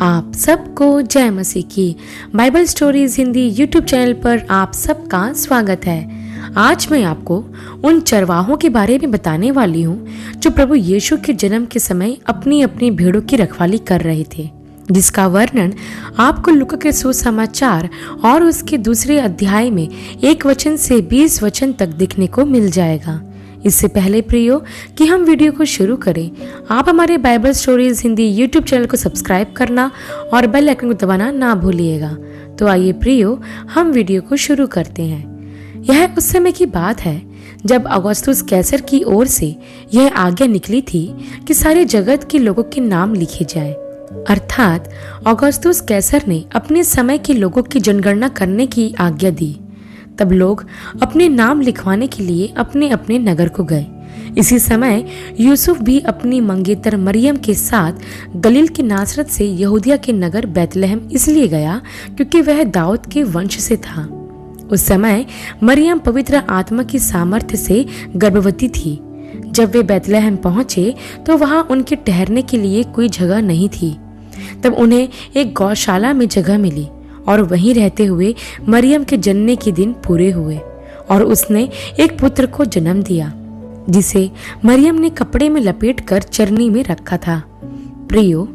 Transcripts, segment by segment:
आप सबको जय मसीह की Bible stories Hindi YouTube channel पर आप सबका स्वागत है। आज मैं आपको उन चरवाहों के बारे में बताने वाली हूँ जो प्रभु यीशु के जन्म के समय अपनी अपनी भेड़ों की रखवाली कर रहे थे, जिसका वर्णन आपको लूका के सुसमाचार और उसके दूसरे अध्याय में 1 वचन से 20 वचन तक दिखने को मिल जाएगा। इससे पहले प्रियो कि हम वीडियो को शुरू करें, आप हमारे Bible stories Hindi YouTube channel को सब्सक्राइब करना और बेल आइकन को दबाना ना भूलिएगा। तो आइए प्रियो हम वीडियो को शुरू करते हैं। यह उस समय की बात है जब अगुस्तुस कैसर की ओर से यह आज्ञा निकली थी कि सारे जगत के लोगों के नाम लिखे जाएं। अर्थात अगुस्तुस कैसर ने अपने समय के लोगों की जनगणना करने की आज्ञा दी। तब लोग अपने नाम लिखवाने के लिए अपने अपने नगर को गए। इसी समय यूसुफ भी अपनी मंगेतर मरियम के साथ गलील की नासरत से यहूदिया के नगर बैतलहम इसलिए गया क्योंकि वह दाऊद के वंश से था। उस समय मरियम पवित्र आत्मा की सामर्थ्य से गर्भवती थी। जब वे बैतलहम पहुंचे तो वहां उनके ठहरने के लिए कोई जगह नहीं थी। तब उन्हें एक गौशाला में जगह मिली और वहीं रहते हुए मरियम के जन्म के दिन पूरे हुए और उसने एक पुत्र को जन्म दिया, जिसे मरियम ने कपड़े में लपेटकर चरनी में रखा था। प्रियो,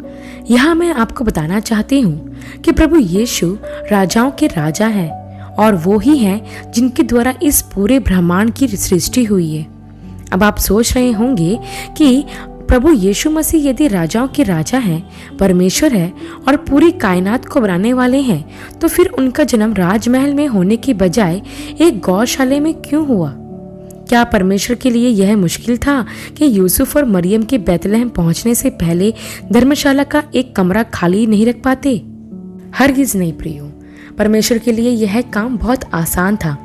यहाँ मैं आपको बताना चाहती हूँ कि प्रभु यीशु राजाओं के राजा हैं और वो ही हैं जिनके द्वारा इस पूरे ब्रह्मांड की सृष्टि हुई है। अब आप सोच रहे होंगे कि प्रभु यीशु मसीह यदि राजाओं के राजा हैं, परमेश्वर है और पूरी कायनात को बनाने वाले हैं, तो फिर उनका जन्म राजमहल में होने की बजाय एक गौशाले में क्यों हुआ? क्या परमेश्वर के लिए यह मुश्किल था कि यूसुफ और मरियम के बैतलहम पहुंचने से पहले धर्मशाला का एक कमरा खाली नहीं रख पाते? हरगिज नहीं प्रियो, परमेश्वर के लिए यह काम बहुत आसान था,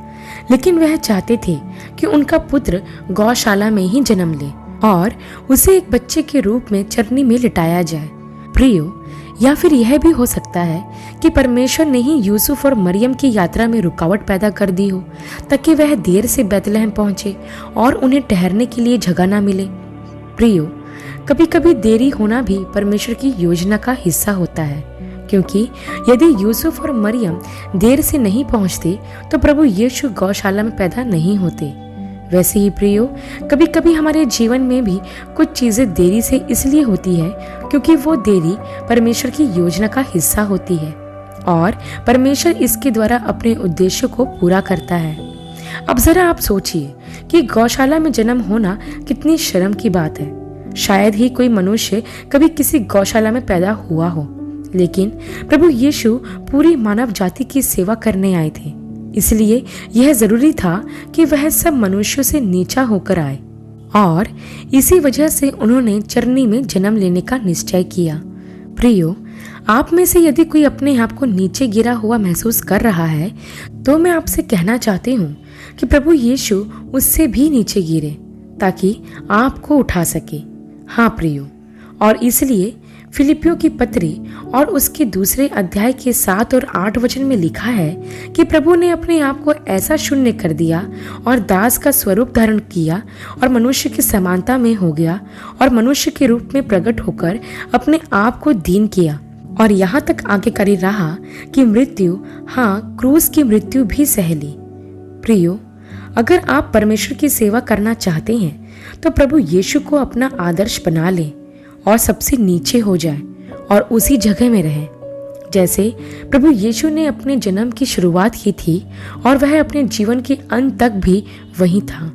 लेकिन वह चाहते थे कि उनका पुत्र गौशाला में ही जन्म ले और उसे एक बच्चे के रूप में चरनी में लिटाया जाए। प्रियो, या फिर यह भी हो सकता है कि परमेश्वर ने ही यूसुफ और मरियम की यात्रा में रुकावट पैदा कर दी हो ताकि वह देर से बैतलहम पहुंचे और उन्हें ठहरने के लिए जगह ना मिले। प्रियो, कभी कभी देरी होना भी परमेश्वर की योजना का हिस्सा होता है, क्योंकि यदि यूसुफ और मरियम देर से नहीं पहुंचते तो प्रभु यीशु गौशाला में पैदा नहीं होते। वैसे ही प्रियो, कभी कभी हमारे जीवन में भी कुछ चीजें देरी से इसलिए होती है क्योंकि वो देरी परमेश्वर की योजना का हिस्सा होती है और परमेश्वर इसके द्वारा अपने उद्देश्य को पूरा करता है। अब जरा आप सोचिए कि गौशाला में जन्म होना कितनी शर्म की बात है। शायद ही कोई मनुष्य कभी किसी गौशाला में पैदा हुआ हो, लेकिन प्रभु यीशु पूरी मानव जाति की सेवा करने आए थे, इसलिए यह जरूरी था कि वह सब मनुष्यों से नीचा होकर आए और इसी वजह से उन्होंने चरनी में जन्म लेने का निश्चय किया। प्रियो, आप में से यदि कोई अपने आप को नीचे गिरा हुआ महसूस कर रहा है तो मैं आपसे कहना चाहती हूँ कि प्रभु यीशु उससे भी नीचे गिरे ताकि आपको उठा सके। हाँ प्रियो, और इसलिए फिलिपियों की पत्री और उसके दूसरे अध्याय के 7 और 8 वचन में लिखा है कि प्रभु ने अपने आप को ऐसा शून्य कर दिया और दास का स्वरूप धारण किया और मनुष्य की समानता में हो गया और मनुष्य के रूप में प्रकट होकर अपने आप को दीन किया और यहाँ तक आज्ञाकारी रहा कि मृत्यु, हाँ क्रूस की मृत्यु भी सह ली। प्रियो, अगर आप परमेश्वर की सेवा करना चाहते हैं तो प्रभु यीशु को अपना आदर्श बना लें और सबसे नीचे हो जाए और उसी जगह में रहे जैसे प्रभु यीशु ने अपने जन्म की शुरुआत की थी और वह अपने जीवन के अंत तक भी वहीं था।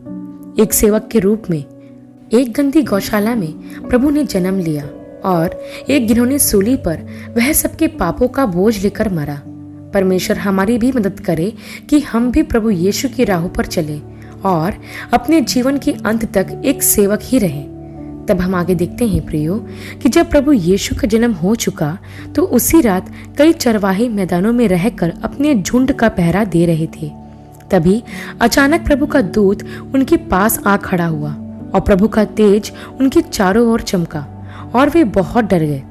एक सेवक के रूप में एक गंदी गौशाला में प्रभु ने जन्म लिया और एक घिनौनी सूली पर वह सबके पापों का बोझ लेकर मरा। परमेश्वर हमारी भी मदद करे कि हम भी प्रभु यीशु की राहों पर चले और अपने जीवन के अंत तक एक सेवक ही रहे। तब हम आगे देखते हैं प्रियो कि जब प्रभु यीशु का जन्म हो चुका तो उसी रात कई चरवाहे मैदानों में रहकर अपने झुंड का पहरा दे रहे थे। तभी अचानक प्रभु का दूत उनके पास आ खड़ा हुआ और प्रभु का तेज उनके चारों ओर चमका और वे बहुत डर गए।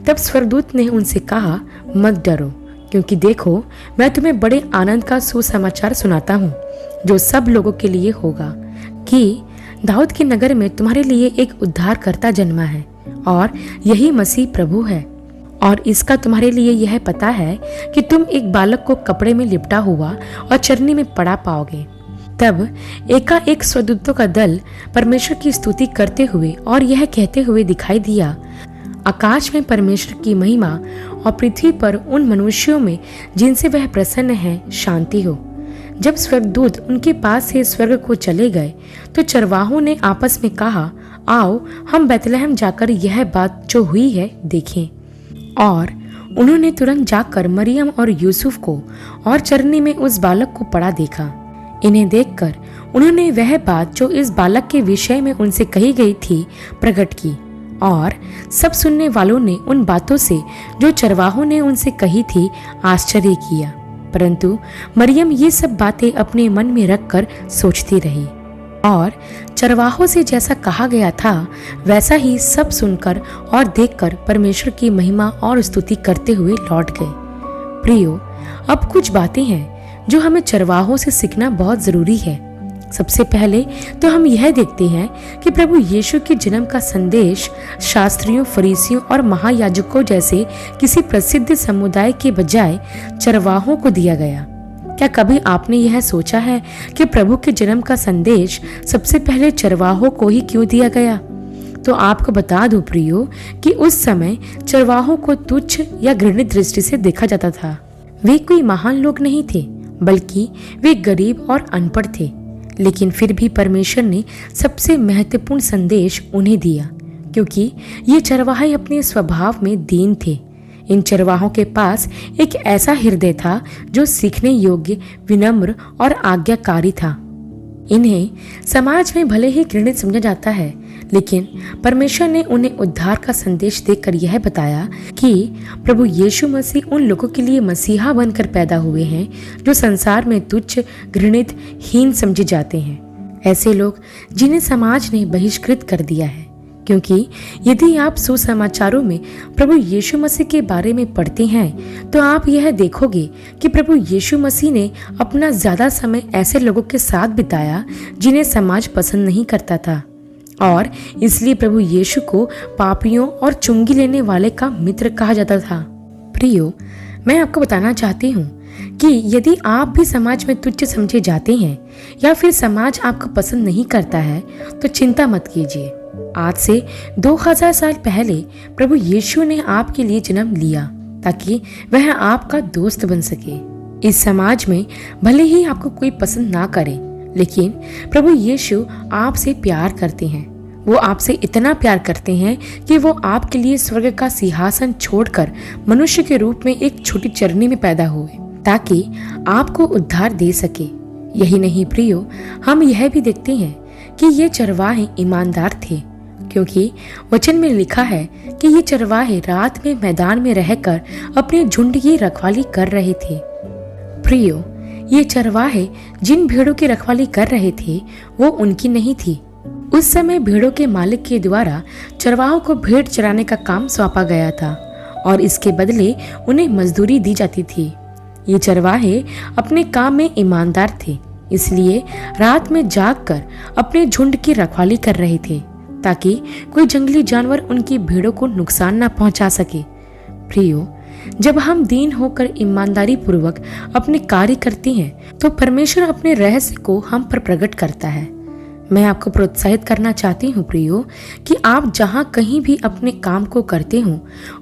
तब स्वर्गदूत ने उनसे कहा, मत डरो, क्योंकि देखो मैं तुम्हें बड़े आनंद का सुसमाचार सुनाता हूँ जो सब लोगों के लिए होगा कि दाऊद के नगर में तुम्हारे लिए एक उद्धारकर्ता जन्मा है और यही मसीह प्रभु है। और इसका तुम्हारे लिए यह पता है कि तुम एक बालक को कपड़े में लिपटा हुआ और चरनी में पड़ा पाओगे। तब एकाएक स्वर्गदूतों का दल परमेश्वर की स्तुति करते हुए और यह कहते हुए दिखाई दिया, आकाश में परमेश्वर की महिमा और पृथ्वी पर उन मनुष्यों में जिनसे वह प्रसन्न है शांति हो। जब स्वर्गदूत उनके पास से स्वर्ग को चले गए तो चरवाहों ने आपस में कहा, आओ हम बैतलहम जाकर यह बात जो हुई है देखें। और उन्होंने तुरंत जाकर मरियम और यूसुफ को और चरनी में उस बालक को पड़ा देखा। इन्हें देखकर उन्होंने वह बात जो इस बालक के विषय में उनसे कही गई थी प्रकट की, और सब सुनने वालों ने उन बातों से जो चरवाहों ने उनसे कही थी आश्चर्य किया। परंतु मरियम ये सब बातें अपने मन में रखकर सोचती रही, और चरवाहों से जैसा कहा गया था वैसा ही सब सुनकर और देखकर परमेश्वर की महिमा और स्तुति करते हुए लौट गए। प्रियो, अब कुछ बातें हैं जो हमें चरवाहों से सीखना बहुत जरूरी है। सबसे पहले तो हम यह देखते हैं कि प्रभु यीशु के जन्म का संदेश शास्त्रियों, फरीसियों और महायाजकों जैसे किसी प्रसिद्ध समुदाय के बजाय चरवाहों को दिया गया। क्या कभी आपने यह सोचा है कि प्रभु के जन्म का संदेश सबसे पहले चरवाहों को ही क्यों दिया गया? तो आपको बता दूं प्रियो कि उस समय चरवाहों को तुच्छ या घृणित दृष्टि से देखा जाता था। वे कोई महान लोग नहीं थे, बल्कि वे गरीब और अनपढ़ थे, लेकिन फिर भी परमेश्वर ने सबसे महत्वपूर्ण संदेश उन्हें दिया, क्योंकि ये चरवाहे अपने स्वभाव में दीन थे। इन चरवाहों के पास एक ऐसा हृदय था जो सीखने योग्य, विनम्र और आज्ञाकारी था। इन्हें समाज में भले ही घृणित समझा जाता है, लेकिन परमेश्वर ने उन्हें उद्धार का संदेश देकर यह बताया कि प्रभु यीशु मसीह उन लोगों के लिए मसीहा बनकर पैदा हुए हैं जो संसार में तुच्छ, घृणित, हीन समझे जाते हैं। ऐसे लोग जिन्हें समाज ने बहिष्कृत कर दिया है, क्योंकि यदि आप सुसमाचारों में प्रभु यीशु मसीह के बारे में पढ़ते हैं तो आप यह देखोगे कि प्रभु यीशु मसीह ने अपना ज्यादा समय ऐसे लोगों के साथ बिताया जिन्हें समाज पसंद नहीं करता था, और इसलिए प्रभु यीशु को पापियों और चुंगी लेने वाले का मित्र कहा जाता था। प्रियो, मैं आपको बताना चाहती हूँ कि यदि आप भी समाज में तुच्छ समझे जाते हैं या फिर समाज आपको पसंद नहीं करता है तो चिंता मत कीजिए। आज से 2000 साल पहले प्रभु यीशु ने आपके लिए जन्म लिया ताकि वह आपका दोस्त बन सके। इस समाज में भले ही आपको कोई पसंद ना करे, लेकिन प्रभु यीशु आपसे प्यार करते हैं। वो आपसे इतना प्यार करते हैं कि वो आपके लिए स्वर्ग का सिंहासन छोड़कर मनुष्य के रूप में एक छोटी चरनी में पैदा हुए ताकि आपको उद्धार दे सके। यही नहीं प्रियो, हम यह भी देखते हैं कि ये चरवाहे ईमानदार थे, क्योंकि वचन में लिखा है कि ये चरवाहे रात में मैदान में रहकर अपने झुंड की रखवाली कर रहे थे। प्रियो, ये चरवाहे जिन भेड़ों की रखवाली कर रहे थे वो उनकी नहीं थी। उस समय भेड़ों के मालिक के द्वारा चरवाहों को भेड़ चराने का काम सौंपा गया था और इसके बदले उन्हें मजदूरी दी जाती थी। ये चरवाहे अपने काम में ईमानदार थे, इसलिए रात में जागकर अपने झुंड की रखवाली कर रहे थे ताकि कोई जंगली जानवर उनकी भेड़ों को नुकसान न पहुंचा सके। प्रियो, जब हम दीन होकर ईमानदारी पूर्वक अपने कार्य करते हैं तो परमेश्वर अपने रहस्य को हम पर प्रकट करता है। मैं आपको प्रोत्साहित करना चाहती हूँ प्रियो कि आप जहाँ कहीं भी अपने काम को करते हो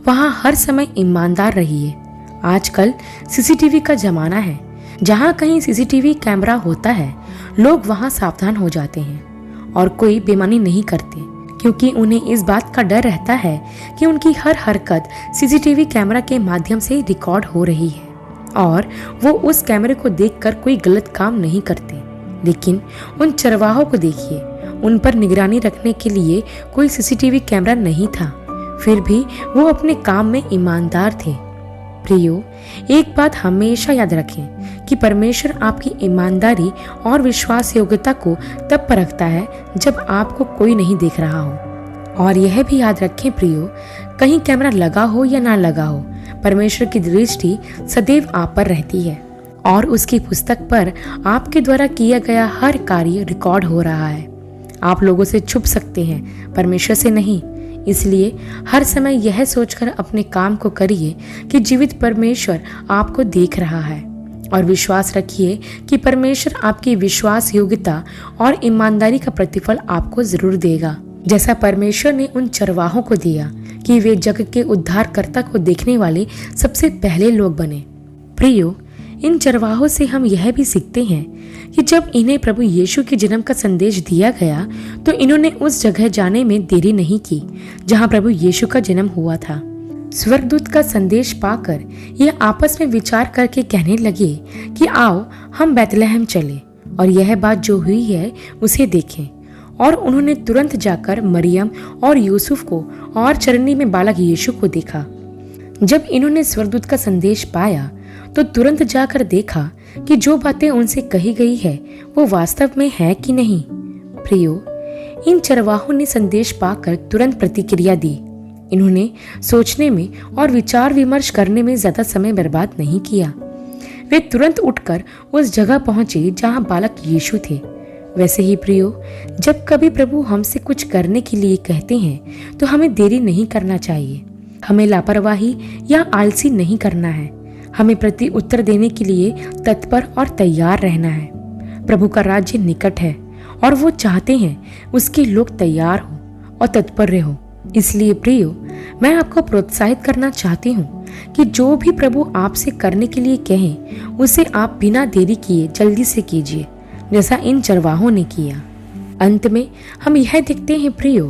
वहाँ हर समय ईमानदार रहिए। आजकल सीसीटीवी का जमाना है। जहाँ कहीं सीसीटीवी कैमरा होता है लोग वहाँ सावधान हो जाते हैं और कोई बेईमानी नहीं करते, क्योंकि उन्हें इस बात का डर रहता है कि उनकी हर हरकत सीसीटीवी कैमरा के माध्यम से रिकॉर्ड हो रही है और वो उस कैमरे को देखकर कोई गलत काम नहीं करते। लेकिन उन चरवाहों को देखिए, उन पर निगरानी रखने के लिए कोई सीसीटीवी कैमरा नहीं था, फिर भी वो अपने काम में ईमानदार थे। प्रियो, एक बात हमेशा याद रखें कि परमेश्वर आपकी ईमानदारी और विश्वास योग्यता को तब परखता है जब आपको कोई नहीं देख रहा हो। और यह भी याद रखें प्रियो, कहीं कैमरा लगा हो या ना लगा हो, परमेश्वर की दृष्टि सदैव आप पर रहती है और उसकी पुस्तक पर आपके द्वारा किया गया हर कार्य रिकॉर्ड हो रहा है। आप लोगों से छुप सकते हैं, परमेश्वर से नहीं। इसलिए हर समय यह सोचकर अपने काम को करिए कि जीवित परमेश्वर आपको देख रहा है, और विश्वास रखिए कि परमेश्वर आपकी विश्वास योग्यता और ईमानदारी का प्रतिफल आपको जरूर देगा, जैसा परमेश्वर ने उन चरवाहों को दिया कि वे जग के उद्धारकर्ता को देखने वाले सबसे पहले लोग बने। प्रियो, इन चरवाहों से हम यह भी सीखते हैं कि जब इन्हें प्रभु यीशु के जन्म का संदेश दिया गया तो इन्होंने उस जगह जाने में देरी नहीं की जहां प्रभु यीशु का जन्म हुआ था। स्वर्गदूत का संदेश पाकर ये आपस में विचार करके कहने लगे कि आओ हम बैतलहम चले और यह बात जो हुई है उसे देखें। और उन्होंने तुरंत जाकर मरियम और यूसुफ को और चरनी में बालक यीशु को देखा। जब इन्होंने स्वर्गदूत का संदेश पाया तो तुरंत जाकर देखा कि जो बातें उनसे कही गई है वो वास्तव में है कि नहीं। प्रियो, इन चरवाहों ने संदेश पाकर तुरंत प्रतिक्रिया दी। इन्होंने सोचने में और विचार विमर्श करने में ज्यादा समय बर्बाद नहीं किया। वे तुरंत उठकर उस जगह पहुंचे जहां बालक यीशु थे। वैसे ही प्रियो, जब कभी प्रभु हमसे कुछ करने के लिए कहते हैं तो हमें देरी नहीं करना चाहिए। हमें लापरवाही या आलसी नहीं करना है। हमें प्रति उत्तर देने के लिए तत्पर और तैयार रहना है। प्रभु का राज्य निकट है और वो चाहते हैं उसके लोग तैयार हो और तत्पर हो। इसलिए प्रियो, मैं आपको प्रोत्साहित करना चाहती हूँ कि जो भी प्रभु आपसे करने के लिए कहें उसे आप बिना देरी किए जल्दी से कीजिए, जैसा इन चरवाहों ने किया। अंत में हम यह देखते हैं प्रियो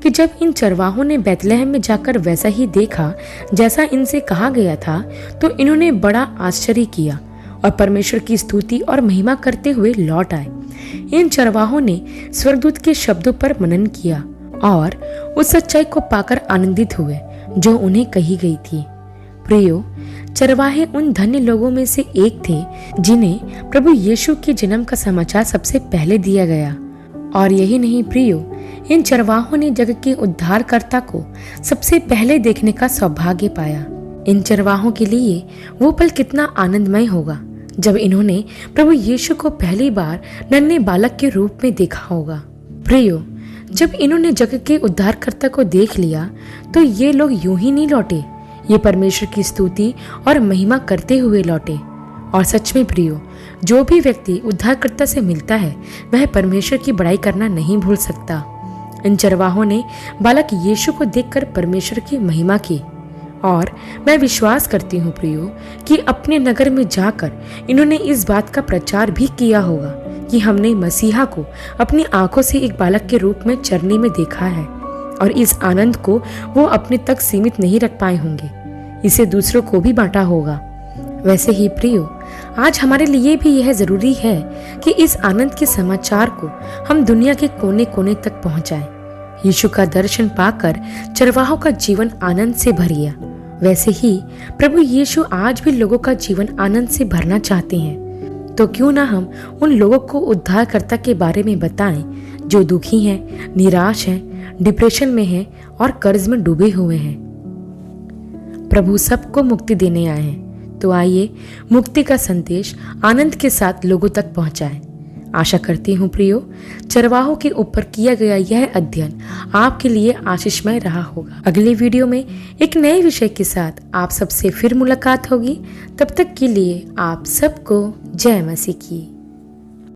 कि जब इन चरवाहों ने बैतलहम में जाकर वैसा ही देखा जैसा इनसे कहा गया था तो इन्होंने बड़ा आश्चर्य किया और परमेश्वर की स्तुति और महिमा करते हुए लौट आए। इन चरवाहों ने स्वर्गदूत के शब्दों पर मनन किया और उस सच्चाई को पाकर आनंदित हुए जो उन्हें कही गई थी। प्रियो, चरवाहे उन धन्य लोगों में से एक थे जिन्हें प्रभु यीशु के जन्म का समाचार सबसे पहले दिया गया। और यही नहीं प्रियो, इन चरवाहों ने जग के उद्धारकर्ता को सबसे पहले देखने का सौभाग्य पाया। इन चरवाहों के लिए वो पल कितना आनंदमय होगा जब इन्होंने प्रभु यीशु को पहली बार नन्हे बालक के रूप में देखा होगा। प्रियो, जब इन्होंने जग के उद्धारकर्ता को देख लिया तो ये लोग यूं ही नहीं लौटे, ये परमेश्वर की स्तुति और महिमा करते हुए लौटे। और सच में प्रियो, जो भी व्यक्ति उद्धारकर्ता से मिलता है वह परमेश्वर की बड़ाई करना नहीं भूल सकता। इन चरवाहों ने बालक यीशु को देखकर परमेश्वर की महिमा की और मैं विश्वास करती हूँ प्रियो कि अपने नगर में जाकर इन्होंने इस बात का प्रचार भी किया होगा कि हमने मसीहा को अपनी आंखों से एक बालक के रूप में चरनी में देखा है। और इस आनंद को वो अपने तक सीमित नहीं रख पाए होंगे, इसे दूसरों को भी बांटा होगा। वैसे ही प्रियो, आज हमारे लिए भी यह जरूरी है कि इस आनंद के समाचार को हम दुनिया के कोने कोने तक पहुंचाएं। यीशु का दर्शन पाकर चरवाहों का जीवन आनंद से भर गया। वैसे ही प्रभु यीशु आज भी लोगों का जीवन आनंद से भरना चाहते हैं। तो क्यों ना हम उन लोगों को उद्धारकर्ता के बारे में बताएं जो दुखी हैं, निराश हैं, डिप्रेशन में हैं और कर्ज में डूबे हुए हैं। प्रभु सबको मुक्ति देने आए हैं, तो आइए मुक्ति का संदेश आनंद के साथ लोगों तक पहुंचाएं। आशा करती हूँ प्रियो, चरवाहों के ऊपर किया गया यह अध्ययन आपके लिए आशीषमय रहा होगा। अगले वीडियो में एक नए विषय के साथ आप सबसे फिर मुलाकात होगी। तब तक के लिए आप सबको जय मसीह की।